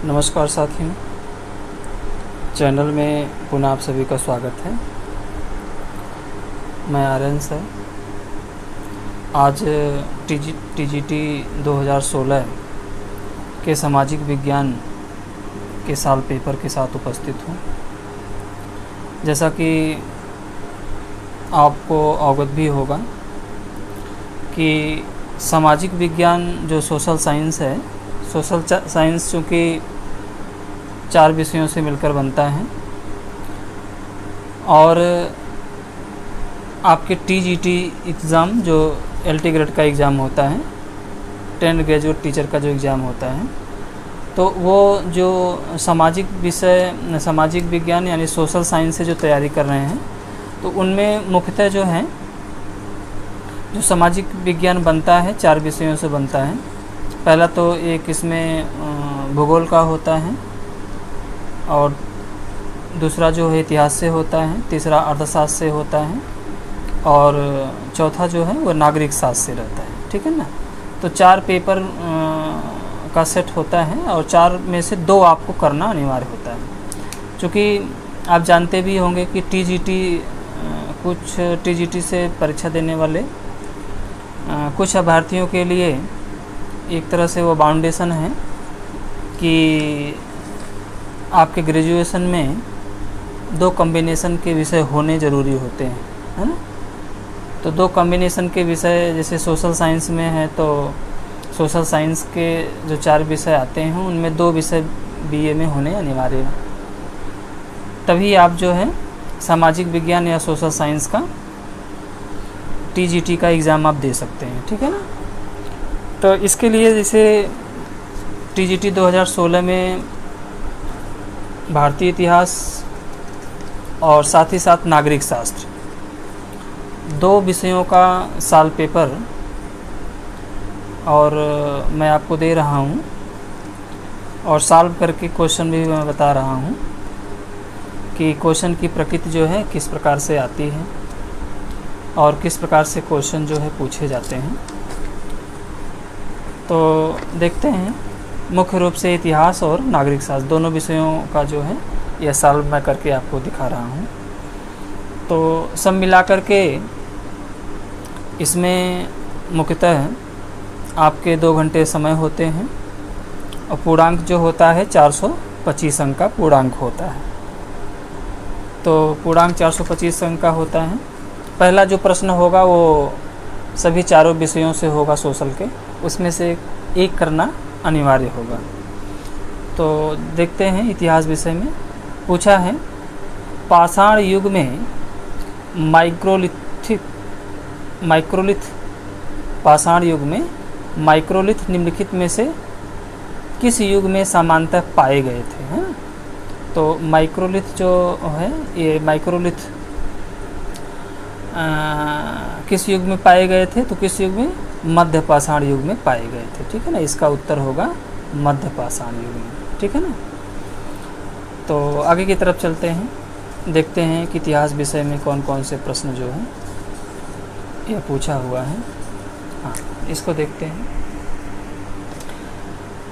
नमस्कार साथियों, चैनल में पुनः आप सभी का स्वागत है। मैं आर्यन सर। आज टीजीटी 2016 के सामाजिक विज्ञान के साल पेपर के साथ उपस्थित हूँ। जैसा कि आपको अवगत भी होगा कि सामाजिक विज्ञान जो सोशल साइंस है, सोशल साइंस चूँकि 4 विषयों से मिलकर बनता है और आपके टीजीटी एग्ज़ाम जो एलटी ग्रेड का एग्ज़ाम होता है, 10 ग्रेजुएट टीचर का जो एग्ज़ाम होता है, तो वो जो सामाजिक विषय सामाजिक विज्ञान यानी सोशल साइंस से जो तैयारी कर रहे हैं, तो उनमें मुख्यतः जो है जो सामाजिक विज्ञान बनता है 4 विषयों से बनता है। पहला तो एक इसमें भूगोल का होता है, और दूसरा जो है इतिहास से होता है, तीसरा अर्थशास्त्र से होता है, और चौथा जो है वो नागरिक शास्त्र से रहता है। ठीक है ना। तो 4 पेपर का सेट होता है और 4 में से 2 आपको करना अनिवार्य होता है। क्योंकि आप जानते भी होंगे कि टीजीटी कुछ टीजीटी से परीक्षा देने वाले कुछ अभ्यर्थियों के लिए एक तरह से वो बाउंडेशन है कि आपके ग्रेजुएशन में 2 कॉम्बिनेशन के विषय होने ज़रूरी होते हैं, है ना। तो 2 कॉम्बिनेशन के विषय जैसे सोशल साइंस में है, तो सोशल साइंस के जो 4 विषय आते हैं उनमें 2 विषय बीए में होने अनिवार्य है। तभी आप जो है सामाजिक विज्ञान या सोशल साइंस का टीजीटी का एग्ज़ाम आप दे सकते हैं। ठीक है ना। तो इसके लिए जैसे टीजीटी 2016 में भारतीय इतिहास और साथ ही साथ नागरिक शास्त्र 2 विषयों का साल पेपर और मैं आपको दे रहा हूँ, और सॉल्व करके क्वेश्चन भी मैं बता रहा हूँ कि क्वेश्चन की प्रकृति जो है किस प्रकार से आती है और किस प्रकार से क्वेश्चन जो है पूछे जाते हैं। तो देखते हैं, मुख्य रूप से इतिहास और नागरिक शास्त्र दोनों विषयों का जो है यह सॉल्व मैं करके आपको दिखा रहा हूँ। तो सब मिला करके इसमें मुख्यतः आपके 2 घंटे समय होते हैं और पूर्णांक जो होता है 425 अंक का पूर्णांक होता है। तो पूर्णांक 425 अंक का होता है। पहला जो प्रश्न होगा वो सभी 4 विषयों से होगा सोशल के, उसमें से एक करना अनिवार्य होगा। तो देखते हैं, इतिहास विषय में पूछा है पाषाण युग में माइक्रोलिथ पाषाण युग में माइक्रोलिथ निम्नलिखित में से किस युग में सामान्यतः पाए गए थे, हैं? तो माइक्रोलिथ जो है, ये माइक्रोलिथ किस युग में पाए गए थे, तो किस युग में? मध्य पाषाण युग में पाए गए थे। ठीक है ना। इसका उत्तर होगा मध्य पाषाण युग में। ठीक है ना। तो आगे की तरफ चलते हैं, देखते हैं कि इतिहास विषय में कौन कौन से प्रश्न जो हैं यह पूछा हुआ है। हाँ, इसको देखते हैं।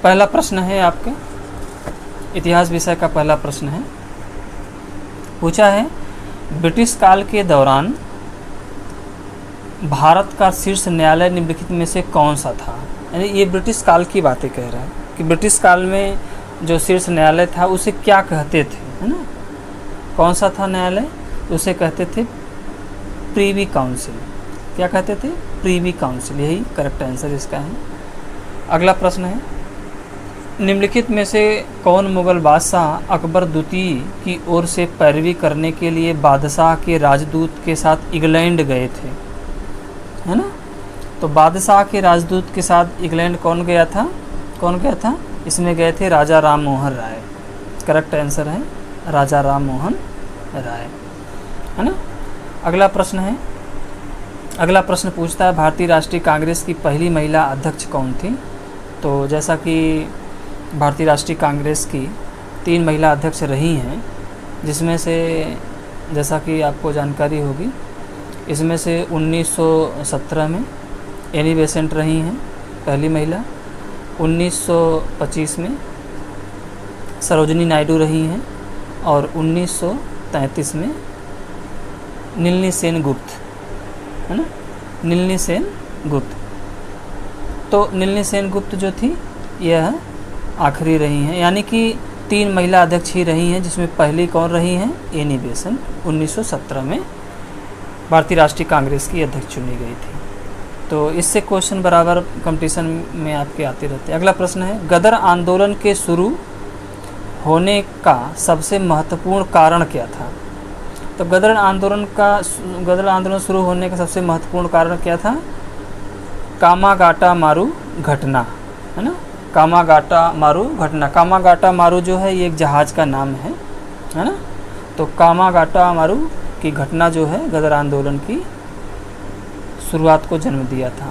पहला प्रश्न है आपके इतिहास विषय का पहला प्रश्न है, पूछा है ब्रिटिश काल के दौरान भारत का शीर्ष न्यायालय निम्नलिखित में से कौन सा था। यानी ये ब्रिटिश काल की बातें कह रहा है कि ब्रिटिश काल में जो शीर्ष न्यायालय था उसे क्या कहते थे, है ना। कौन सा था न्यायालय? उसे कहते थे प्रीवी काउंसिल। क्या कहते थे? प्रीवी काउंसिल। यही करेक्ट आंसर इसका है। अगला प्रश्न है निम्नलिखित में से कौन मुगल बादशाह अकबर द्वितीय की ओर से पैरवी करने के लिए बादशाह के राजदूत के साथ इंग्लैंड गए थे, है ना। तो बादशाह के राजदूत के साथ इंग्लैंड कौन गया था? कौन गया था? इसमें गए थे राजा राम मोहन राय। करेक्ट आंसर है राजा राम मोहन राय, है ना। अगला प्रश्न है, अगला प्रश्न पूछता है भारतीय राष्ट्रीय कांग्रेस की पहली महिला अध्यक्ष कौन थी। तो जैसा कि भारतीय राष्ट्रीय कांग्रेस की 3 महिला अध्यक्ष रही हैं, जिसमें से जैसा कि आपको जानकारी होगी, इसमें से 1917 में एनी बेसेंट रही हैं पहली महिला, 1925 में सरोजिनी नायडू रही हैं, और 1933 में नलिनी सेन गुप्त, है ना, नलिनी सेन गुप्त। तो नलिनी सेन गुप्त जो थी यह आखिरी रही हैं, यानी कि 3 महिला अध्यक्ष ही रही हैं, जिसमें पहली कौन रही हैं, एनी बेसेंट 1917 में भारतीय राष्ट्रीय कांग्रेस की अध्यक्ष चुनी गई थी। तो इससे क्वेश्चन बराबर कंपटीशन में आपके आते रहते हैं। अगला प्रश्न है, गदर आंदोलन के शुरू होने का सबसे महत्वपूर्ण कारण क्या था? तो गदर आंदोलन शुरू होने का सबसे महत्वपूर्ण कारण क्या था? कामागाटा मारू घटना, है ना, कामागाटा मारू घटना। कामागाटा मारू जो है ये एक जहाज का नाम है ना। तो कामागाटा मारू की घटना जो है गदर आंदोलन की शुरुआत को जन्म दिया था।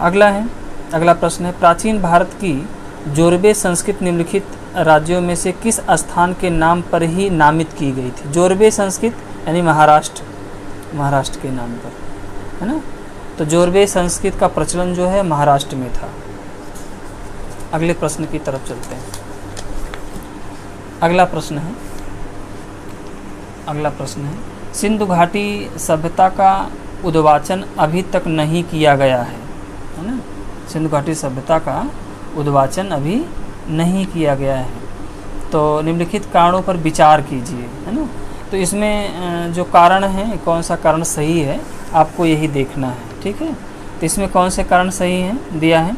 अगला प्रश्न है, प्राचीन भारत की जोरबे संस्कृत निम्नलिखित राज्यों में से किस स्थान के नाम पर ही नामित की गई थी? जोरबे संस्कृत यानी महाराष्ट्र के नाम पर, है ना। तो जोरबे संस्कृत का प्रचलन जो है महाराष्ट्र में था। अगले प्रश्न की तरफ चलते हैं। अगला प्रश्न है, सिंधु घाटी सभ्यता का उद्वाचन अभी तक नहीं किया गया है ना। सिंधु घाटी सभ्यता का उद्वाचन अभी नहीं किया गया है, तो निम्नलिखित कारणों पर विचार कीजिए, है ना। तो इसमें जो कारण है, कौन सा कारण सही है आपको यही देखना है, ठीक है। तो इसमें कौन से कारण सही हैं दिया है,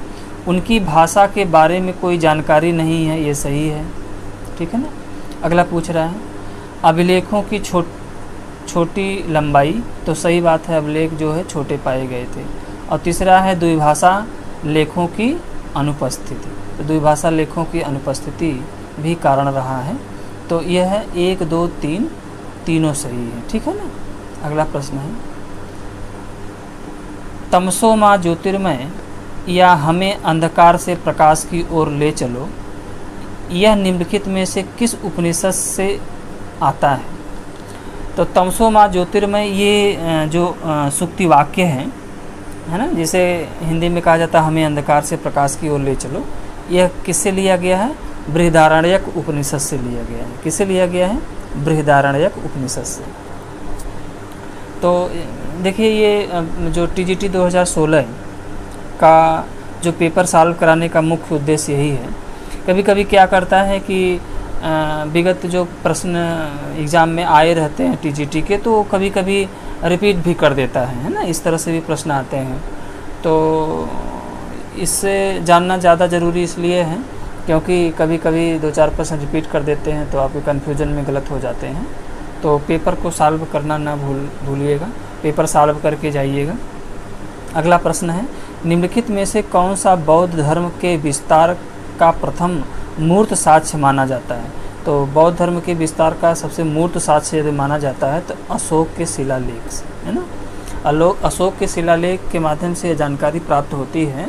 उनकी भाषा के बारे में कोई जानकारी नहीं है, ये सही है, ठीक है ना। अगला पूछ रहा है, अभिलेखों की छोटी लंबाई, तो सही बात है, अभिलेख जो है छोटे पाए गए थे। और तीसरा है द्विभाषा लेखों की अनुपस्थिति, तो द्विभाषा लेखों की अनुपस्थिति भी कारण रहा है। तो यह है 1, 2, 3 तीनों सही है, ठीक है ना। अगला प्रश्न है, तमसो मां ज्योतिर्मय या हमें अंधकार से प्रकाश की ओर ले चलो, यह निम्नलिखित में से किस उपनिषद से आता है? तो तमसो मां ज्योतिर्मय ये जो सूक्ति वाक्य है ना, जिसे हिंदी में कहा जाता है हमें अंधकार से प्रकाश की ओर ले चलो, यह किससे लिया गया है? बृहदारण्यक उपनिषद से लिया गया है। किससे लिया गया है? बृहदारण्यक उपनिषद से। तो देखिए, ये जो TGT 2016 का जो पेपर सॉल्व कराने का मुख्य उद्देश्य यही है। कभी कभी क्या करता है कि विगत जो प्रश्न एग्ज़ाम में आए रहते हैं TGT के, तो कभी कभी रिपीट भी कर देता है ना, इस तरह से भी प्रश्न आते हैं। तो इससे जानना ज़्यादा ज़रूरी इसलिए है क्योंकि कभी कभी 2-4 प्रश्न रिपीट कर देते हैं तो आपके कन्फ्यूजन में गलत हो जाते हैं। तो पेपर को सॉल्व करना ना भूलिएगा, पेपर सॉल्व करके जाइएगा। अगला प्रश्न है, निम्नलिखित में से कौन सा बौद्ध धर्म के विस्तार का प्रथम मूर्त साक्ष्य माना जाता है? तो बौद्ध धर्म के विस्तार का सबसे मूर्त साक्ष्य यदि माना जाता है तो अशोक के शिलालेख से, है ना। अशोक के शिलालेख के माध्यम से यह जानकारी प्राप्त होती है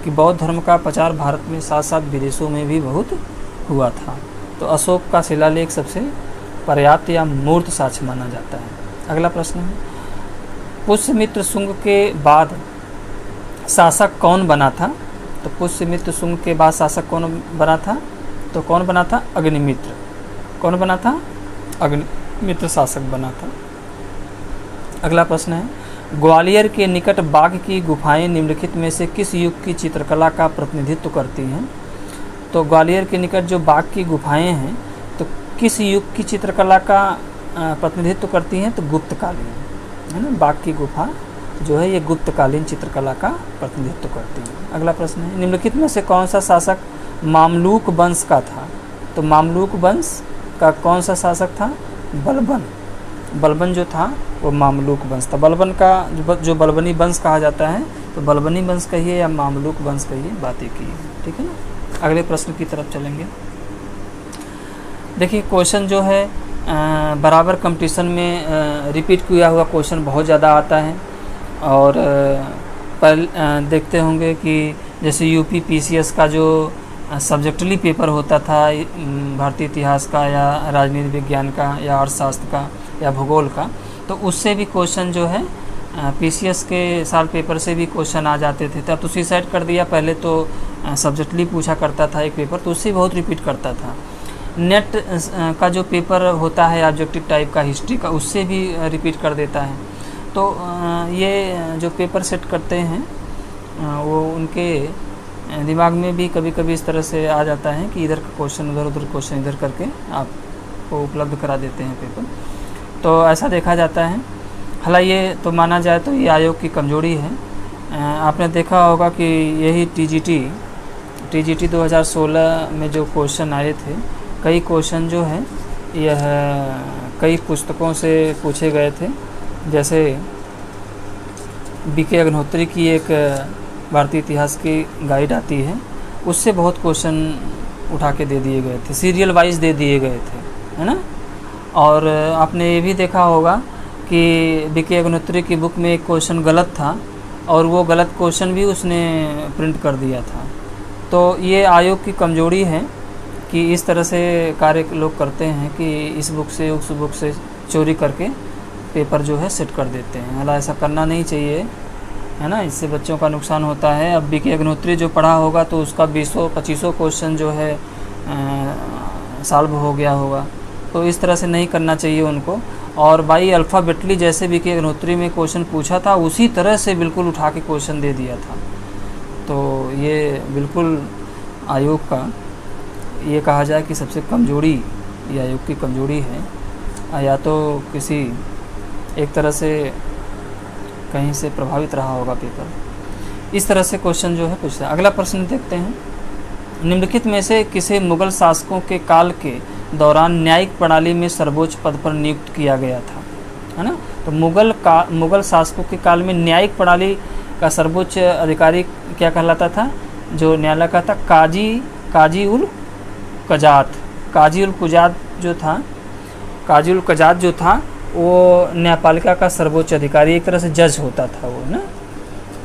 कि बौद्ध धर्म का प्रचार भारत में साथ साथ विदेशों में भी बहुत हुआ था। तो अशोक का शिलालेख सबसे पर्याप्त या मूर्त साक्ष्य माना जाता है। अगला प्रश्न है, पुष्यमित्र शुंग के बाद शासक कौन बना था? तो पुष्यमित्र शुंग के बाद शासक कौन बना था? तो कौन बना था? अग्निमित्र। कौन बना था? अग्निमित्र शासक बना था। अगला प्रश्न है, ग्वालियर के निकट बाघ की गुफाएं निम्नलिखित में से किस युग की चित्रकला का प्रतिनिधित्व करती हैं? तो ग्वालियर के निकट जो बाघ की गुफाएं हैं तो किस युग की चित्रकला का प्रतिनिधित्व करती हैं? तो गुप्तकालीन, है ना। बाघ की गुफा जो है ये गुप्तकालीन चित्रकला का प्रतिनिधित्व करती है। अगला प्रश्न है, निम्नलिखित में से कौन सा शासक मामलूक वंश का था? तो मामलूक वंश का कौन सा शासक था? बलबन। बलबन जो था वो मामलूक वंश था। बलबन का जो बलबनी वंश कहा जाता है, तो बलबनी वंश कहिए या मामलूक वंश कहिए, बात एक ही है, ठीक है ना। अगले प्रश्न की तरफ चलेंगे। देखिए, क्वेश्चन जो है बराबर कंपटीशन में रिपीट किया हुआ क्वेश्चन बहुत ज़्यादा आता है। और देखते होंगे कि जैसे यूपी PCS का जो सब्जेक्टली पेपर होता था भारतीय इतिहास का या राजनीति विज्ञान का या अर्थशास्त्र का या भूगोल का, तो उससे भी क्वेश्चन जो है PCS के साल पेपर से भी क्वेश्चन आ जाते थे। तब तो सुसाइड कर दिया, पहले तो सब्जेक्टली पूछा करता था एक पेपर, तो उससे बहुत रिपीट करता था। नेट का जो पेपर होता है ऑब्जेक्टिव टाइप का हिस्ट्री का, उससे भी रिपीट कर देता है। तो ये जो पेपर सेट करते हैं वो उनके दिमाग में भी कभी कभी इस तरह से आ जाता है कि इधर का क्वेश्चन उधर, उधर क्वेश्चन इधर करके आपको उपलब्ध करा देते हैं पेपर। तो ऐसा देखा जाता है। हालांकि ये तो माना जाए तो ये आयोग की कमजोरी है। आपने देखा होगा कि यही टीजीटी 2016 में जो क्वेश्चन आए थे, कई क्वेश्चन जो है यह कई पुस्तकों से पूछे गए थे। जैसे बीके अग्निहोत्री की एक भारतीय इतिहास की गाइड आती है, उससे बहुत क्वेश्चन उठा के दे दिए गए थे, सीरियल वाइज दे दिए गए थे, है ना। और आपने ये भी देखा होगा कि बीके अग्निहोत्री की बुक में एक क्वेश्चन गलत था और वो गलत क्वेश्चन भी उसने प्रिंट कर दिया था। तो ये आयोग की कमजोरी है कि इस तरह से कार्य लोग करते हैं कि इस बुक से उस बुक से चोरी करके पेपर जो है सेट कर देते हैं। हालांकि ऐसा करना नहीं चाहिए, है ना, इससे बच्चों का नुकसान होता है। अब बीके अग्निहोत्री जो पढ़ा होगा तो उसका 20-25 क्वेश्चन जो है सॉल्व हो गया होगा। तो इस तरह से नहीं करना चाहिए उनको। और बाई अल्फ़ाबेटली जैसे बीके अग्निहोत्री में क्वेश्चन पूछा था उसी तरह से बिल्कुल उठा के क्वेश्चन दे दिया था। तो ये बिल्कुल आयोग का ये कहा जाए कि सबसे कमजोरी, ये आयोग की कमजोरी है। या तो किसी एक तरह से कहीं से प्रभावित रहा होगा पेपर, इस तरह से क्वेश्चन जो है पूछता है। अगला प्रश्न देखते हैं। निम्नलिखित में से किसे मुगल शासकों के काल के दौरान न्यायिक प्रणाली में सर्वोच्च पद पर नियुक्त किया गया था, है ना। तो मुगल शासकों के काल में न्यायिक प्रणाली का सर्वोच्च अधिकारी क्या कहलाता था, जो न्यायालय का था, काजी उल कजात जो था वो न्यायपालिका का सर्वोच्च अधिकारी, एक तरह से जज होता था वो, ना।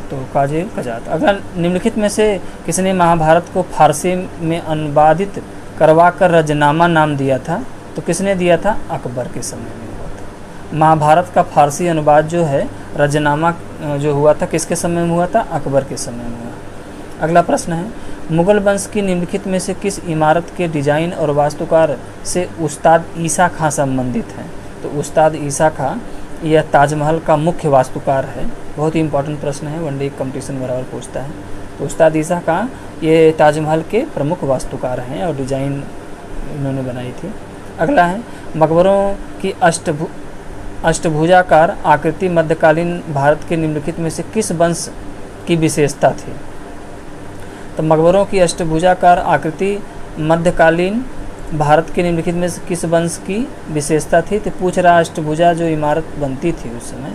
तो काजी उल कजात। अगर निम्नलिखित में से किसने महाभारत को फारसी में अनुवादित करवा कर रजनामा नाम दिया था, तो किसने दिया था, अकबर के समय में हुआ था। महाभारत का फारसी अनुवाद जो है रजनामा जो हुआ था किसके समय में हुआ था, अकबर के समय में हुआ। अगला प्रश्न है, मुगल वंश की निम्नलिखित में से किस इमारत के डिजाइन और वास्तुकार से उस्ताद ईसा खां संबंधित हैं। तो उस्ताद ईसा खां यह ताजमहल का मुख्य वास्तुकार है। बहुत ही इंपॉर्टेंट प्रश्न है, वनडे कंपटीशन बराबर पूछता है। तो उस्ताद ईसा खां ये ताजमहल के प्रमुख वास्तुकार हैं और डिजाइन इन्होंने बनाई थी। अगला है, मकबरों की अष्टभुजाकार आकृति मध्यकालीन भारत के निम्नलिखित में से किस वंश की विशेषता थी। तो मकबरों की अष्टभुजाकार आकृति मध्यकालीन भारत के निम्नलिखित में से किस वंश की विशेषता थी। तो पूछ रहा अष्टभुजा जो इमारत बनती थी उस समय,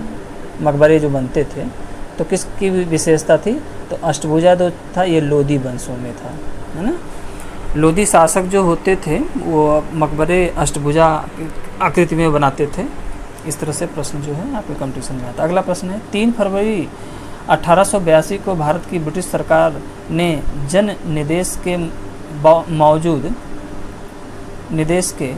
मकबरे जो बनते थे, तो किसकी विशेषता थी। तो अष्टभुजा जो था ये लोधी वंशों में था, है ना। लोधी शासक जो होते थे वो मकबरे अष्टभुजा आकृति में बनाते थे। इस तरह से प्रश्न जो है आपके कंपटीशन में आता है। अगला प्रश्न है, 3 फरवरी 1882 को भारत की ब्रिटिश सरकार ने जन निदेश के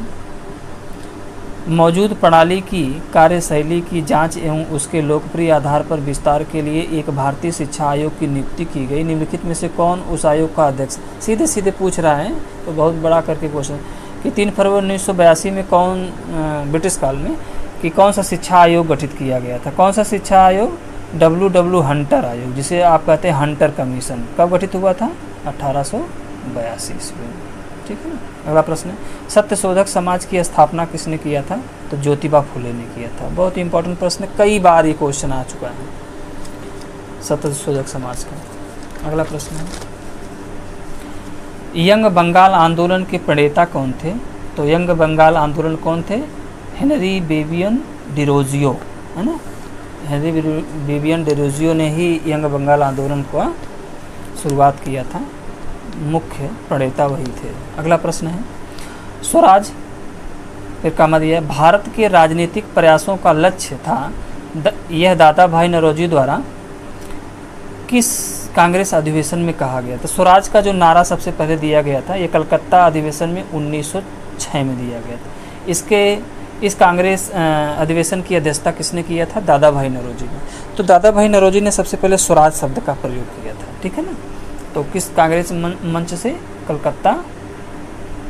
मौजूद प्रणाली की कार्यशैली की जांच एवं उसके लोकप्रिय आधार पर विस्तार के लिए एक भारतीय शिक्षा आयोग की नियुक्ति की गई। निम्नलिखित में से कौन उस आयोग का अध्यक्ष। सीधे सीधे पूछ रहा है, तो बहुत बड़ा करके क्वेश्चन कि 3 फरवरी 1982 में कौन, ब्रिटिश काल में, कि कौन सा शिक्षा आयोग गठित किया गया था। कौन सा शिक्षा आयोग, W हंटर आयोग, जिसे आप कहते हैं हंटर कमीशन। कब गठित हुआ था, 1882 ईस्वी में, ठीक है ना। अगला प्रश्न है, सत्यशोधक समाज की स्थापना किसने किया था। तो ज्योतिबा फुले ने किया था। बहुत इंपॉर्टेंट प्रश्न, कई बार ये क्वेश्चन आ चुका है सत्यशोधक समाज का। अगला प्रश्न है, यंग बंगाल आंदोलन के प्रणेता कौन थे। तो यंग बंगाल आंदोलन कौन थे, हेनरी बेबियन डिरोजियो, है ना। हेनरी बेबियन डिरोजियो ने ही यंग बंगाल आंदोलन का शुरुआत किया था, मुख्य प्रणेता वही थे। अगला प्रश्न है, स्वराज फिर कामा दिया है, भारत के राजनीतिक प्रयासों का लक्ष्य था। यह दादा भाई नौरोजी द्वारा किस कांग्रेस अधिवेशन में कहा गया था। स्वराज का जो नारा सबसे पहले दिया गया था, ये कलकत्ता अधिवेशन में 1906 में दिया गया था। इस कांग्रेस अधिवेशन की अध्यक्षता किसने किया था, दादा भाई नौरोजी ने। तो दादा भाई नौरोजी ने सबसे पहले स्वराज शब्द का प्रयोग किया था, ठीक है ना। तो किस कांग्रेस मंच से, कलकत्ता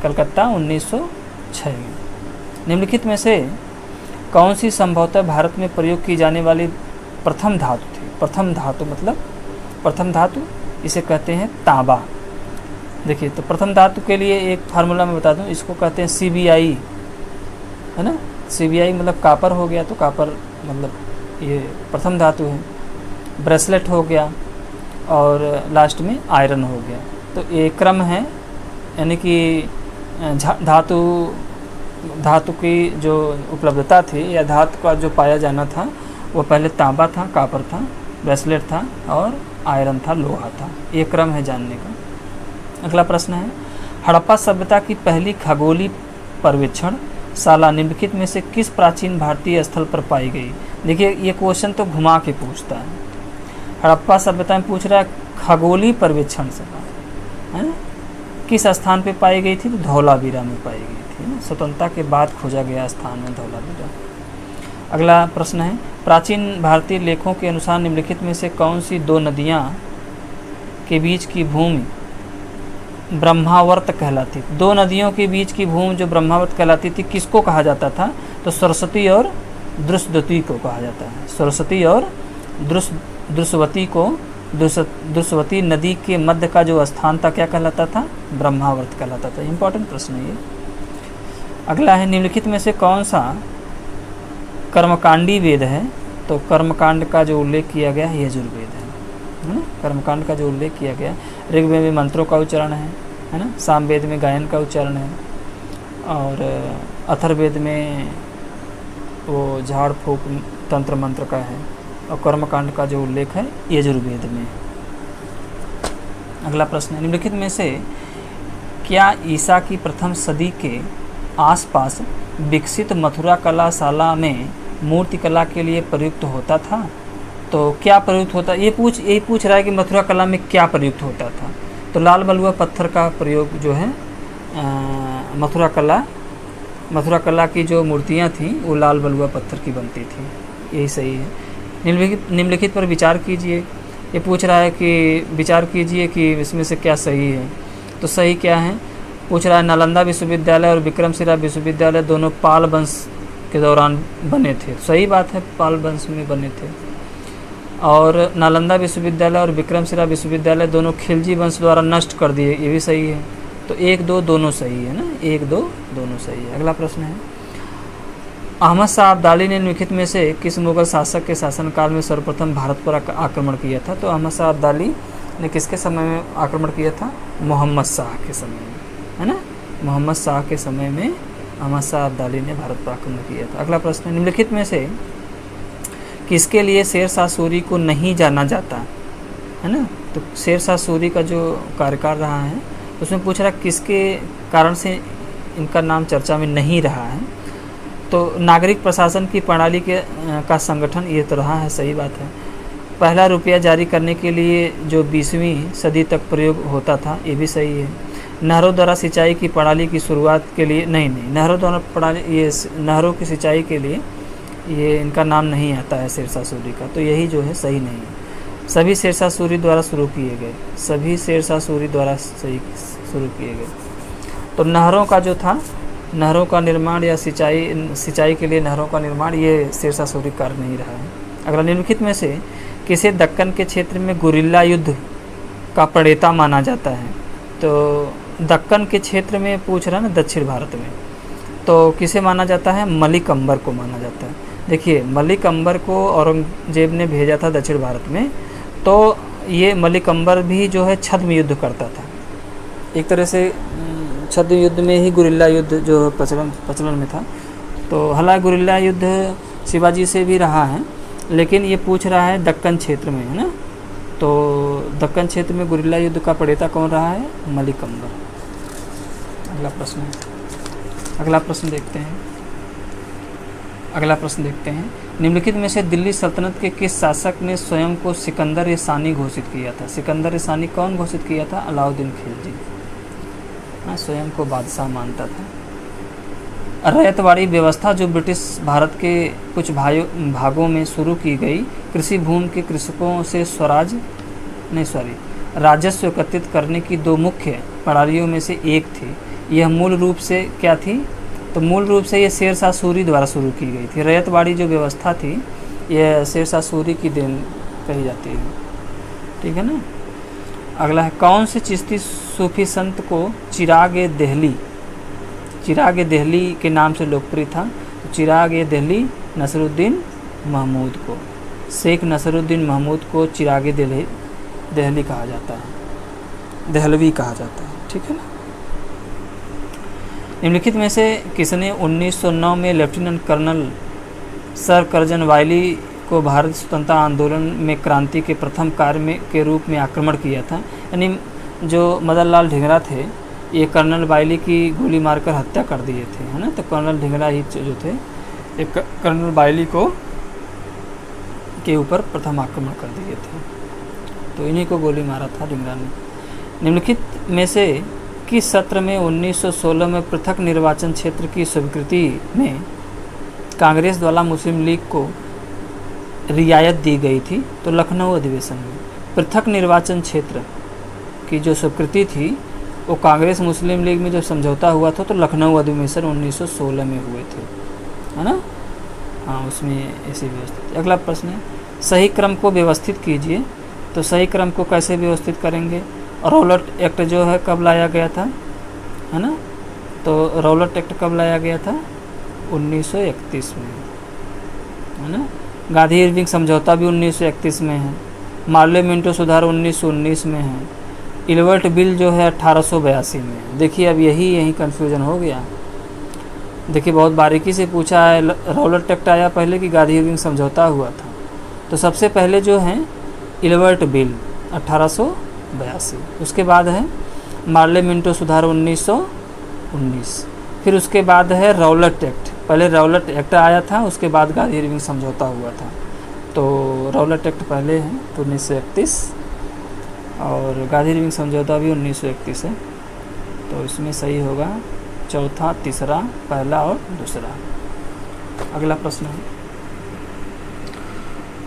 कलकत्ता 1906 में। निम्नलिखित में से कौन सी संभवतः भारत में प्रयोग की जाने वाली प्रथम धातु थी? प्रथम धातु मतलब प्रथम धातु इसे कहते हैं तांबा। देखिए, तो प्रथम धातु के लिए एक फार्मूला मैं बता दूं, इसको कहते हैं CBI, है ना। CBI मतलब कापर हो गया, तो कापर मतलब ये प्रथम धातु है। ब्रेसलेट हो गया और लास्ट में आयरन हो गया। तो ये क्रम है, यानी कि धातु की जो उपलब्धता थी या धातु का जो पाया जाना था वो पहले तांबा था, कापर था, ब्रेसलेट था और आयरन था, लोहा था। ये क्रम है जानने का। अगला प्रश्न है, हड़प्पा सभ्यता की पहली खगोलीय पर्यवेक्षण शाला निम्नलिखित में से किस प्राचीन भारतीय स्थल पर पाई गई? देखिए, ये क्वेश्चन तो घुमा के पूछता है। हड़प्पा सभ्यता में पूछ रहा है खगोलीय पर्यवेक्षण से, है ना, किस स्थान पे पाई गई थी? तो धौलावीरा में पाई गई थी ना। स्वतंत्रता के बाद खोजा गया स्थान है धौलावीरा। अगला प्रश्न है, प्राचीन भारतीय लेखों के अनुसार निम्नलिखित में से कौन सी दो नदियाँ के बीच की भूमि ब्रह्मावर्त कहलाती? दो नदियों के बीच की भूमि जो ब्रह्मावर्त कहलाती थी, किसको कहा जाता था? तो सरस्वती और द्रुस्वती को कहा जाता है। सरस्वती और द्रुस्वती को, द्रुस्वती नदी के मध्य का जो स्थान था क्या कहलाता था? ब्रह्मावर्त कहलाता था। इंपॉर्टेंट प्रश्न है ये। अगला है, निम्नलिखित में से कौन सा कर्मकांडी वेद है? तो कर्मकांड का जो उल्लेख किया गया है यजुर्वेद है ना। कर्मकांड का जो उल्लेख किया गया, ऋग्वेद में मंत्रों का उच्चारण है ना। सामवेद में गायन का उच्चारण है और अथर्ववेद में वो झाड़ फूक तंत्र मंत्र का है और कर्मकांड का जो उल्लेख है यजुर्वेद में। अगला प्रश्न है, निम्नलिखित में से क्या ईसा की प्रथम सदी के आसपास विकसित मथुरा कलाशाला में मूर्ति कला के लिए प्रयुक्त होता था? तो क्या प्रयुक्त होता, यही पूछ रहा है कि मथुरा कला में क्या प्रयुक्त होता था? तो लाल बलुआ पत्थर का प्रयोग जो है मथुरा कला की जो मूर्तियाँ थीं वो लाल बलुआ पत्थर की बनती थी। यही सही है। निम्नलिखित पर विचार कीजिए। ये पूछ रहा है कि विचार कीजिए कि इसमें से क्या सही है। तो सही क्या है? पूछ रहा है नालंदा विश्वविद्यालय और विक्रमशिला विश्वविद्यालय दोनों पाल वंश के दौरान बने थे। सही बात है, पाल वंश में बने थे। और नालंदा विश्वविद्यालय और विक्रमशिला विश्वविद्यालय दोनों खिलजी वंश द्वारा नष्ट कर दिए, ये भी सही है। तो 1-2 दोनों सही है ना, 1-2 दोनों सही है। अगला प्रश्न है, अहमद शाह अब्दाली ने निम्नलिखित में से किस मुगल शासक के शासनकाल में सर्वप्रथम भारत पर आक्रमण किया था? तो अहमद शाह अब्दाली ने किसके समय में आक्रमण किया था? मोहम्मद शाह के समय में, है ना। मोहम्मद शाह के समय में अहमद शाह अब्दाली ने भारत पर आक्रमण किया था। अगला प्रश्न, निम्नलिखित में से किसके लिए शेर शाह सूरी को नहीं जाना जाता, है ना। तो शेर शाह सूरी का जो कार्यकाल रहा है उसमें पूछ रहा किसके कारण से इनका नाम चर्चा में नहीं रहा है? तो नागरिक प्रशासन की प्रणाली का संगठन ये तो रहा है, सही बात है। पहला रुपया जारी करने के लिए जो 20वीं सदी तक प्रयोग होता था, ये भी सही है। नहरों द्वारा सिंचाई की प्रणाली की शुरुआत के लिए नहरों द्वारा प्रणाली, ये नहरों की सिंचाई के लिए ये इनका नाम नहीं आता है शेर शाह सूरी का। तो यही जो है सही नहीं है। सभी शेर शाह सूरी द्वारा शुरू किए गए, सभी शेर शाह सूरी द्वारा सही शुरू किए गए। तो नहरों का जो था, नहरों का निर्माण या सिंचाई के लिए नहरों का निर्माण, ये शेर शाह सूरी कार्य नहीं रहा है। अगला, निम्नलिखित में से किसे दक्कन के क्षेत्र में गुरिल्ला युद्ध का प्रणेता माना जाता है? तो दक्कन के क्षेत्र में पूछ रहा है ना, दक्षिण भारत में, तो किसे माना जाता है? मलिक अंबर को माना जाता है। देखिए, मलिक अंबर को औरंगजेब ने भेजा था दक्षिण भारत में, तो ये मलिक अंबर भी जो है छद्म युद्ध करता था। एक तरह से छद्म युद्ध में ही गुरिल्ला युद्ध जो प्रचलन में था। तो हालांकि गुरिल्ला युद्ध शिवाजी से भी रहा है, लेकिन ये पूछ रहा है दक्कन क्षेत्र में, है ना। तो दक्कन क्षेत्र में गुरिल्ला युद्ध का प्रणेता कौन रहा है? मलिक अंबर। अगला प्रश्न देखते हैं। निम्नलिखित में से दिल्ली सल्तनत के किस शासक ने स्वयं को सिकंदर-ए-सानी घोषित किया था? सिकंदर-ए-सानी कौन घोषित किया था? अलाउद्दीन खिलजी। स्वयं को बादशाह मानता था। रैयतवाड़ी व्यवस्था जो ब्रिटिश भारत के कुछ भागों में शुरू की गई, कृषि भूमि के कृषकों से राजस्व एकत्रित करने की 2 मुख्य प्रणालियों में से एक थी। यह मूल रूप से क्या थी? तो मूल रूप से ये शेरशाह सूरी द्वारा शुरू की गई थी। रैयतवाड़ी जो व्यवस्था थी यह शेरशाह सूरी की देन कही जाती है, ठीक है ना। अगला है, कौन से चिश्ती सूफी संत को चिराग देहली के नाम से लोकप्रिय था? तो चिराग देहली नसरुद्दीन महमूद को, शेख नसरुद्दीन महमूद को चिराग देहली कहा जाता है, देहलवी कहा जाता है, ठीक है ना। निम्नलिखित में से किसने 1909 में लेफ्टिनेंट कर्नल सर कर्जन वायली को भारत स्वतंत्रता आंदोलन में क्रांति के प्रथम कार्य के रूप में आक्रमण किया था? यानी जो मदन लाल ढींगरा थे ये कर्नल वायली की गोली मारकर हत्या कर दिए थे, है ना। तो कर्नल ढींगरा ही जो थे एक कर्नल वायली के ऊपर प्रथम आक्रमण कर दिए थे, तो इन्हीं को गोली मारा था ढींगरा ने। निम्नलिखित में से किस सत्र में 1916 में पृथक निर्वाचन क्षेत्र की स्वीकृति में कांग्रेस द्वारा मुस्लिम लीग को रियायत दी गई थी? तो लखनऊ अधिवेशन में। पृथक निर्वाचन क्षेत्र की जो स्वीकृति थी वो कांग्रेस मुस्लिम लीग में जो समझौता हुआ था तो लखनऊ अधिवेशन 1916 में हुए थे, है ना। हाँ, उसमें ऐसी व्यवस्था। अगला प्रश्न है, सही क्रम को व्यवस्थित कीजिए। तो सही क्रम को कैसे व्यवस्थित करेंगे? रॉलेट एक्ट जो है कब लाया गया था, है ना। तो रॉलेट एक्ट कब लाया गया था? 1931 में, है ना। गांधी इरविंग समझौता भी 1931 में है। मार्ले मिंटो सुधार 1919 में है। इल्बर्ट बिल जो है 1882 में है। देखिए अब यही कन्फ्यूजन हो गया। देखिए बहुत बारीकी से पूछा है, रॉलेट एक्ट आया पहले कि गांधी इरविंग समझौता हुआ था? तो सबसे पहले जो है इल्बर्ट बिल 1882, उसके बाद है मार्ले मिंटो सुधार 1919, फिर उसके बाद है रॉलेट एक्ट। पहले रॉलेट एक्ट आया था, उसके बाद गांधी इरविंग समझौता हुआ था। तो रॉलेट एक्ट पहले है तो 1931 और गांधी इरविंग समझौता भी 1931 है। तो इसमें सही होगा चौथा, तीसरा, पहला और दूसरा। अगला प्रश्न है,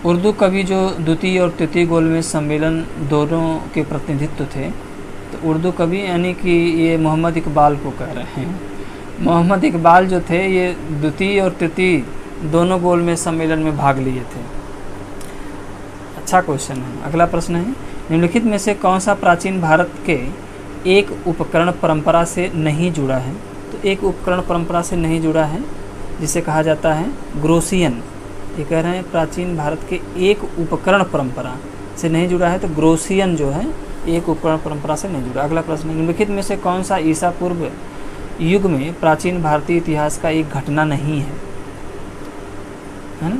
उर्दू कवि जो द्वितीय और तृतीय गोलमेज सम्मेलन दोनों के प्रतिनिधित्व थे, तो उर्दू कवि यानी कि ये मोहम्मद इकबाल को कह रहे हैं। मोहम्मद इकबाल जो थे ये द्वितीय और तृतीय दोनों गोलमेज सम्मेलन में भाग लिए थे। अच्छा क्वेश्चन है। अगला प्रश्न है, निम्नलिखित में से कौन सा प्राचीन भारत के एक उपकरण परंपरा से नहीं जुड़ा है? तो एक उपकरण परंपरा से नहीं जुड़ा है जिसे कहा जाता है ग्रोसियन। ये कह रहे हैं प्राचीन भारत के एक उपकरण परंपरा से नहीं जुड़ा है, तो ग्रोसियन जो है एक उपकरण परंपरा से नहीं जुड़ा। अगला प्रश्न, निम्नलिखित में से कौन सा ईसा पूर्व युग में प्राचीन भारतीय इतिहास का एक घटना नहीं है? है ना,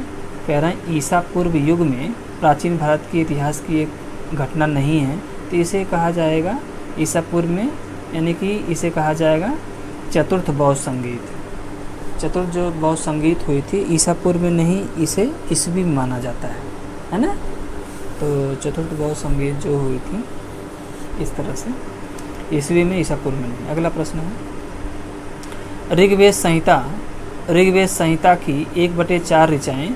कह रहे हैं ईसा पूर्व युग में प्राचीन भारत के इतिहास की एक घटना नहीं है, तो इसे कहा जाएगा ईसा पूर्व में, यानी कि इसे कहा जाएगा चतुर्थ बौद्ध संगीत। चतुर्थ जो बौद्ध संगीत हुई थी ईसा पूर्व में नहीं, इसे ईसवी में माना जाता है ना। तो चतुर्थ बौद्ध संगीत जो हुई थी इस तरह से ईसवी में, ईसा पूर्व में नहीं। अगला प्रश्न है, ऋग्वेद संहिता की 1/4 ऋचाएँ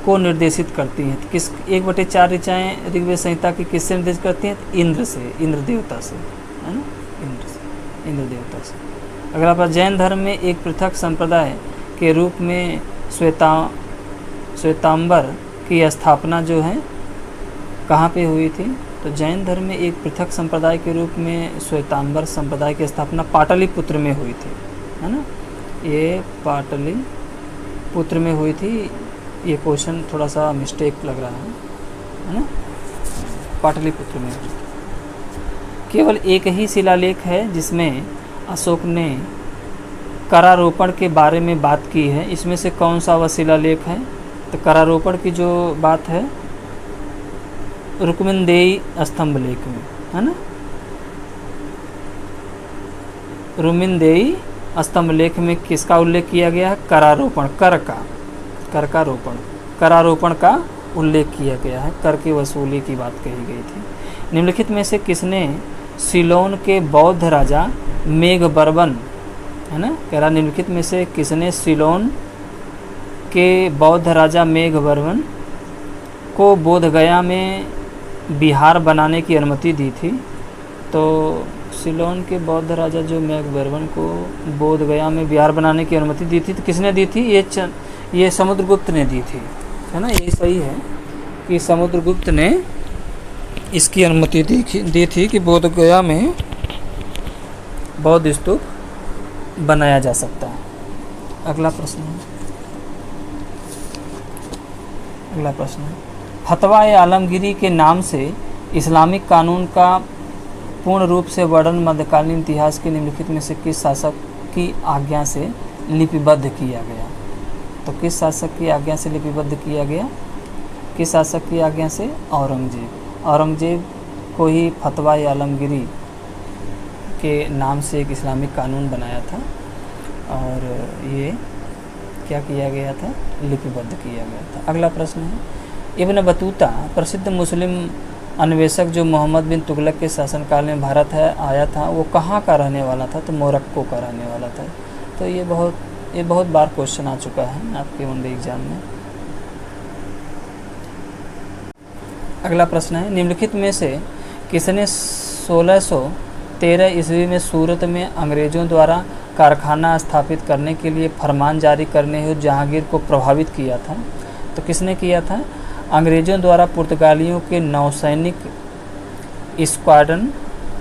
को निर्देशित करती हैं। किस 1/4 ऋचाएँ ऋग्वेद संहिता की किससे निर्देशित करती हैं? इंद्र से, इंद्र देवता से, है ना, इंद्र देवता से। अगला पर, जैन धर्म में एक पृथक संप्रदाय के रूप में श्वेतांबर की स्थापना जो है कहाँ पे हुई थी? तो जैन धर्म में एक पृथक संप्रदाय के रूप में श्वेतांबर संप्रदाय की स्थापना पाटलिपुत्र में हुई थी, है ना। ये पाटलिपुत्र में हुई थी। ये क्वेश्चन थोड़ा सा मिस्टेक लग रहा है ना। पाटलिपुत्र में हुई। केवल एक ही शिलालेख है जिसमें अशोक ने करारोपण के बारे में बात की है। इसमें से कौन सा वह शिलालेख है? तो करारोपण की जो बात है रुक्मिनदेई स्तंभ लेख में, है ना। रुक्मिनदेई स्तंभ लेख में किसका उल्लेख किया गया है? करारोपण, करारोपण का उल्लेख किया गया है। कर की वसूली की बात कही गई थी। निम्नलिखित में से किसने सिलोन के बौद्ध राजा मेघबर्मन, है ना, कह रहा निम्नलिखित में से किसने सिलोन के बौद्ध राजा मेघबर्मन को बोधगया में बिहार बनाने की अनुमति दी थी? तो सिलोन के बौद्ध राजा जो मैकबर्बन को बोध गया में विहार बनाने की अनुमति दी थी, तो किसने दी थी? ये समुद्रगुप्त ने दी थी, है ना। ये सही है कि समुद्रगुप्त ने इसकी अनुमति दी थी कि बोध गया में बौद्ध स्तूप बनाया जा सकता है। अगला प्रश्न है फतवा-ए आलमगीरी के नाम से इस्लामिक कानून का पूर्ण रूप से वर्णन मध्यकालीन इतिहास के निम्नलिखित में से किस शासक की आज्ञा से लिपिबद्ध किया गया? तो किस शासक की आज्ञा से लिपिबद्ध किया गया? किस शासक की आज्ञा से? औरंगजेब को ही फतवा-ए आलमगीरी के नाम से एक इस्लामिक कानून बनाया था और ये क्या किया गया था? लिपिबद्ध किया गया था। अगला प्रश्न है इब्न बतूता प्रसिद्ध मुस्लिम अन्वेषक जो मोहम्मद बिन तुगलक के शासनकाल में भारत आया था, वो कहाँ का रहने वाला था? तो मोरक्को का रहने वाला था। तो ये बहुत बार क्वेश्चन आ चुका है आपके वनडे एग्जाम में। अगला प्रश्न है निम्नलिखित में से किसने 1613 ईस्वी में सूरत में अंग्रेजों द्वारा कारखाना स्थापित करने के लिए फरमान जारी करने हेतु जहांगीर को प्रभावित किया था? तो किसने किया था? अंग्रेजों द्वारा पुर्तगालियों के नौसैनिक स्क्वाड्रन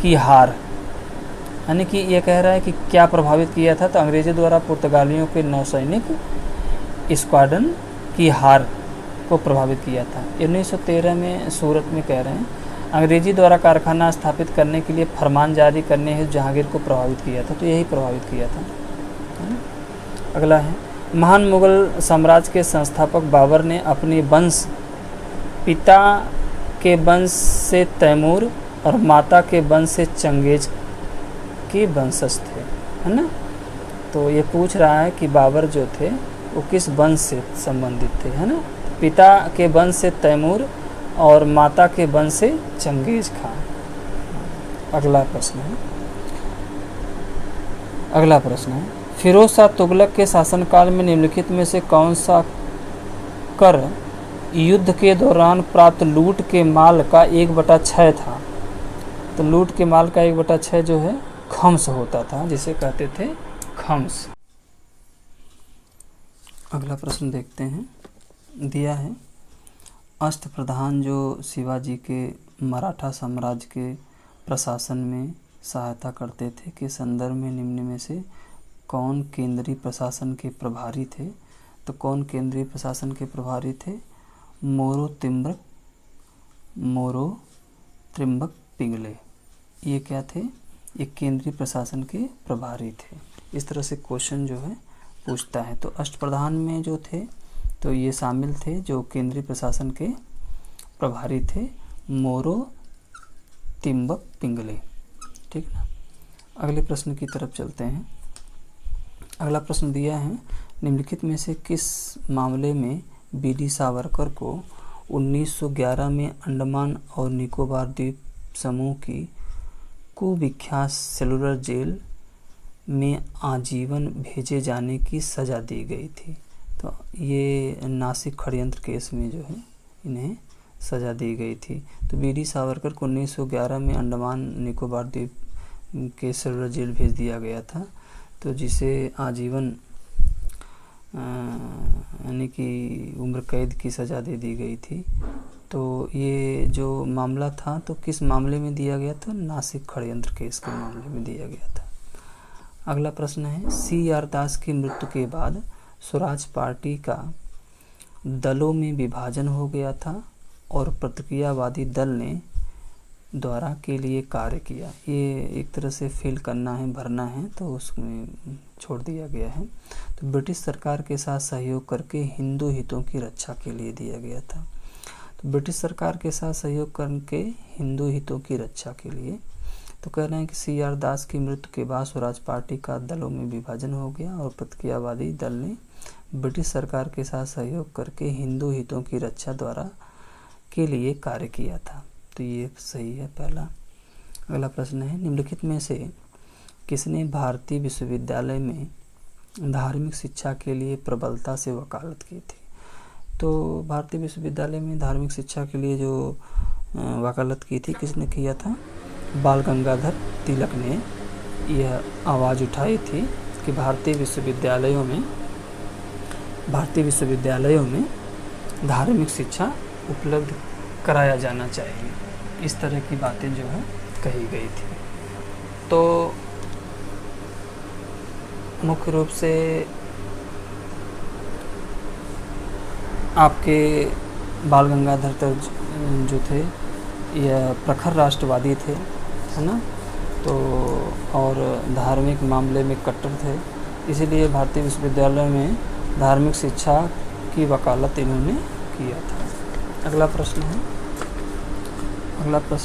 की हार, यानी कि ये कह रहा है कि क्या प्रभावित किया था? तो अंग्रेजों द्वारा पुर्तगालियों के नौसैनिक स्क्वाड्रन की हार को प्रभावित किया था। 1913 में सूरत में कह रहे हैं अंग्रेजी द्वारा कारखाना स्थापित करने के लिए फरमान जारी करने हेतु जहांगीर को प्रभावित किया था। तो यही प्रभावित किया था। अगला है महान मुगल साम्राज्य के संस्थापक बाबर ने अपने वंश पिता के वंश से तैमूर और माता के वंश से चंगेज के वंशज थे, है ना। तो ये पूछ रहा है कि बाबर जो थे वो किस वंश से संबंधित थे, है ना। पिता के वंश से तैमूर और माता के वंश से चंगेज खान। अगला प्रश्न है फिरोज शाह तुगलक के शासनकाल में निम्नलिखित में से कौन सा कर युद्ध के दौरान प्राप्त लूट के माल का 1/6 था? तो लूट के माल का 1/6 जो है खम्स होता था, जिसे कहते थे खम्स। अगला प्रश्न देखते हैं, दिया है अष्टप्रधान जो शिवाजी के मराठा साम्राज्य के प्रशासन में सहायता करते थे के संदर्भ में निम्न में से कौन केंद्रीय प्रशासन के प्रभारी थे? तो कौन केंद्रीय प्रशासन के प्रभारी थे? मोरो त्रिम्बक पिंगले। ये क्या थे? ये केंद्रीय प्रशासन के प्रभारी थे। इस तरह से क्वेश्चन जो है पूछता है। तो अष्टप्रधान में जो थे तो ये शामिल थे जो केंद्रीय प्रशासन के प्रभारी थे, मोरो तिम्बक पिंगले, ठीक ना। अगले प्रश्न की तरफ चलते हैं। अगला प्रश्न दिया है निम्नलिखित में से किस मामले में बीडी सावरकर को 1911 में अंडमान और निकोबार द्वीप समूह की कुविख्यात सेलुलर जेल में आजीवन भेजे जाने की सज़ा दी गई थी? तो ये नासिक षड्यंत्र केस में जो है इन्हें सज़ा दी गई थी। तो बीडी सावरकर को 1911 में अंडमान निकोबार द्वीप के सेलुलर जेल भेज दिया गया था, तो जिसे आजीवन यानी कि उम्र कैद की सज़ा दे दी गई थी। तो ये जो मामला था तो किस मामले में दिया गया था? नासिक षड्यंत्र केस के मामले में दिया गया था। अगला प्रश्न है CR दास की मृत्यु के बाद स्वराज पार्टी का दलों में विभाजन हो गया था और प्रतिक्रियावादी दल ने द्वारा के लिए कार्य किया। ये एक तरह से फिल करना है, भरना है, तो उसमें छोड़ दिया गया है। तो ब्रिटिश सरकार के साथ सहयोग करके हिंदू हितों की रक्षा के लिए दिया गया था। तो ब्रिटिश सरकार के साथ सहयोग करके हिंदू हितों की रक्षा के लिए, तो कह रहे हैं कि CR दास की मृत्यु के बाद स्वराज पार्टी का दलों में विभाजन हो गया और प्रतिक्रियावादी दल ने ब्रिटिश सरकार के साथ सहयोग करके हिंदू हितों की रक्षा द्वारा के लिए कार्य किया था। तो ये सही है पहला। अगला प्रश्न है निम्नलिखित में से किसने भारतीय विश्वविद्यालय में धार्मिक शिक्षा के लिए प्रबलता से वकालत की थी? तो भारतीय विश्वविद्यालय में धार्मिक शिक्षा के लिए जो वकालत की थी किसने किया था? बाल गंगाधर तिलक ने यह आवाज़ उठाई थी कि भारतीय विश्वविद्यालयों में धार्मिक शिक्षा उपलब्ध कराया जाना चाहिए। इस तरह की बातें जो है कही गई थी। तो मुख्य रूप से आपके बाल गंगाधर तिलक जो थे यह प्रखर राष्ट्रवादी थे, है ना। तो और धार्मिक मामले में कट्टर थे, इसीलिए भारतीय विश्वविद्यालय में धार्मिक शिक्षा की वकालत इन्होंने किया था। अगला प्रश्न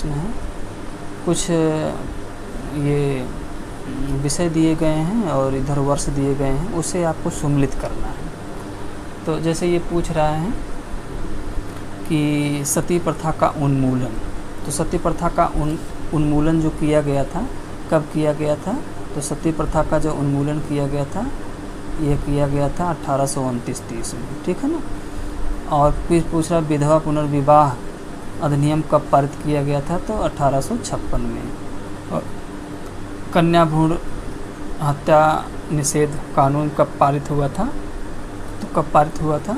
है कुछ ये विषय दिए गए हैं और इधर वर्ष दिए गए हैं, उसे आपको सम्मिलित करना है। तो जैसे ये पूछ रहा है कि सती प्रथा का उन्मूलन, तो सती प्रथा का उन्मूलन जो किया गया था, कब किया गया था? तो सती प्रथा का जो उन्मूलन किया गया था, यह किया गया था 1829-30 में, ठीक है ना। और फिर पूछ रहा विधवा पुनर्विवाह अधिनियम कब पारित किया गया था? तो 1856 में। और कन्या भ्रूण हत्या निषेध कानून कब पारित हुआ था? तो कब पारित हुआ था?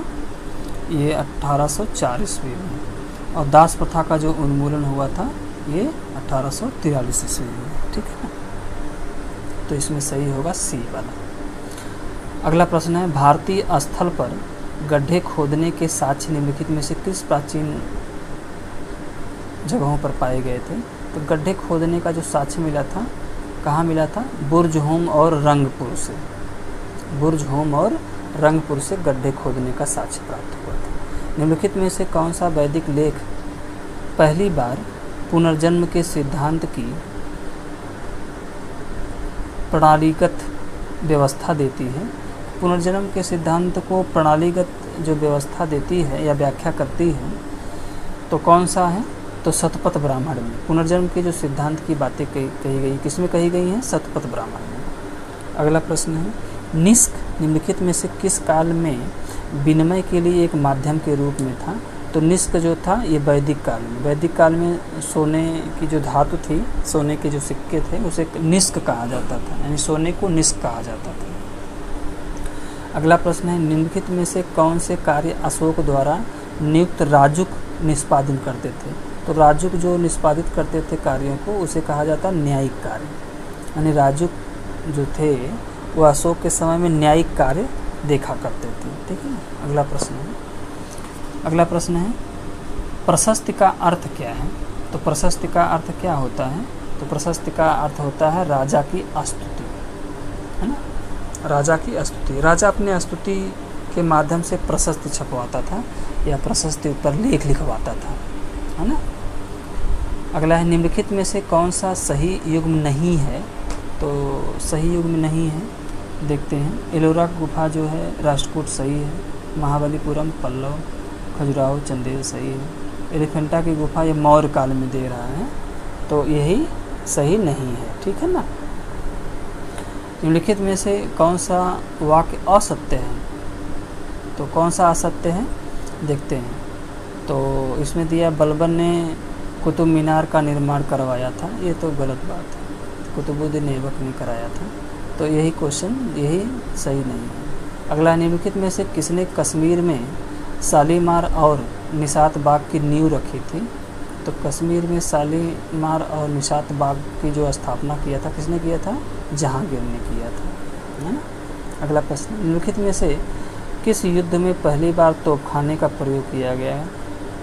ये 1804 ईस्वी में। और दास प्रथा का जो उन्मूलन हुआ था ये 1843 ईस्वी में, ठीक है ना। तो इसमें सही होगा सी वाला। अगला प्रश्न है भारतीय स्थल पर गड्ढे खोदने के साक्ष्य निम्नलिखित में से किस प्राचीन जगहों पर पाए गए थे? तो गड्ढे खोदने का जो साक्ष्य मिला था, कहाँ मिला था? बुर्जहोम और रंगपुर से। बुर्जहोम और रंगपुर से गड्ढे खोदने का साक्ष्य प्राप्त हुआ था। निम्नलिखित में से कौन सा वैदिक लेख पहली बार पुनर्जन्म के सिद्धांत की प्रणालीगत व्यवस्था देती है? पुनर्जन्म के सिद्धांत को प्रणालीगत जो व्यवस्था देती है या व्याख्या करती है तो कौन सा है? तो शतपथ ब्राह्मण में पुनर्जन्म के जो सिद्धांत की बातें कही गई, किसमें कही गई हैं? शतपथ ब्राह्मण में। अगला प्रश्न है निष्क निम्नलिखित में से किस काल में विनिमय के लिए एक माध्यम के रूप में था? तो निष्क जो था ये वैदिक काल में सोने की जो धातु थी, सोने के जो सिक्के थे उसे निष्क कहा जाता था, यानी सोने को निष्क कहा जाता था। अगला प्रश्न है निम्नलिखित में से कौन से कार्य अशोक द्वारा नियुक्त राजुक निष्पादन करते थे? तो राजुक जो निष्पादित करते थे कार्यों को उसे कहा जाता न्यायिक कार्य, यानी राजुक जो थे वो अशोक के समय में न्यायिक कार्य देखा करते थे, ठीक है ना। अगला प्रश्न है प्रशस्ति का अर्थ क्या है? तो प्रशस्ति का अर्थ क्या होता है? तो प्रशस्ति का अर्थ होता है राजा की स्तुति, है ना। राजा की स्तुति, राजा अपने स्तुति के माध्यम से प्रशस्ति छपवाता था या प्रशस्ति पर लेख लिखवाता था, है ना। अगला है निम्नलिखित में से कौन सा सही युग्म नहीं है? तो सही युग्म नहीं है, देखते हैं। एलोरा गुफा जो है राष्ट्रकूट सही है, महाबलीपुरम पल्लव, खजुराहो चंदेल सही है, एलिफेंटा की गुफा ये मौर्य काल में दे रहा है तो यही सही नहीं है, ठीक है ना। निम्नलिखित में से कौन सा वाक्य असत्य है? तो कौन सा असत्य है देखते हैं। तो इसमें दिया बलबन ने कुतुब मीनार का निर्माण करवाया था, ये तो गलत बात है, कुतुबुद्दीन ऐबक ने कराया था, तो यही क्वेश्चन यही सही नहीं है। अगला निम्नलिखित में से किसने कश्मीर में शालीमार और निशात बाग की नींव रखी थी? तो कश्मीर में शालीमार और निशात बाग की जो स्थापना किया था किसने किया था? जहांगीर ने किया था, है ना। अगला प्रश्न निम्नलिखित में से किस युद्ध में पहली बार तोपखाने का प्रयोग किया गया है?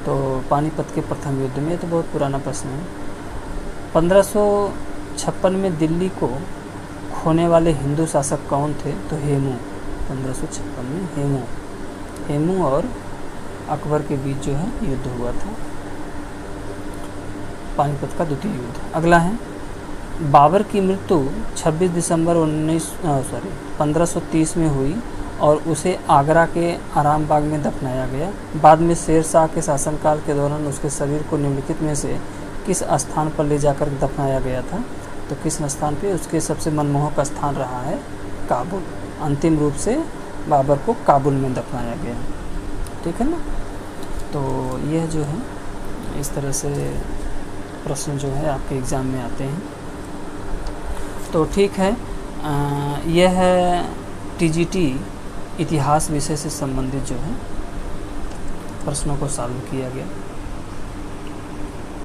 तो पानीपत के प्रथम युद्ध में, तो बहुत पुराना प्रश्न है। 1556 में दिल्ली को खोने वाले हिंदू शासक कौन थे? तो हेमू। 1556 में हेमू और अकबर के बीच जो है युद्ध हुआ था, पानीपत का द्वितीय युद्ध। अगला है बाबर की मृत्यु 26 दिसंबर 1530 में हुई और उसे आगरा के आराम बाग में दफनाया गया। बाद में शेर शाह के शासनकाल के दौरान उसके शरीर को निम्नलिखित में से किस स्थान पर ले जाकर दफनाया गया था? तो किस स्थान पे? उसके सबसे मनमोहक स्थान रहा है काबुल। अंतिम रूप से बाबर को काबुल में दफनाया गया, ठीक है ना। तो यह जो है इस तरह से प्रश्न जो है आपके एग्ज़ाम में आते हैं। तो ठीक है, यह है टीजीटी इतिहास विषय से संबंधित जो है प्रश्नों को सॉल्व किया गया।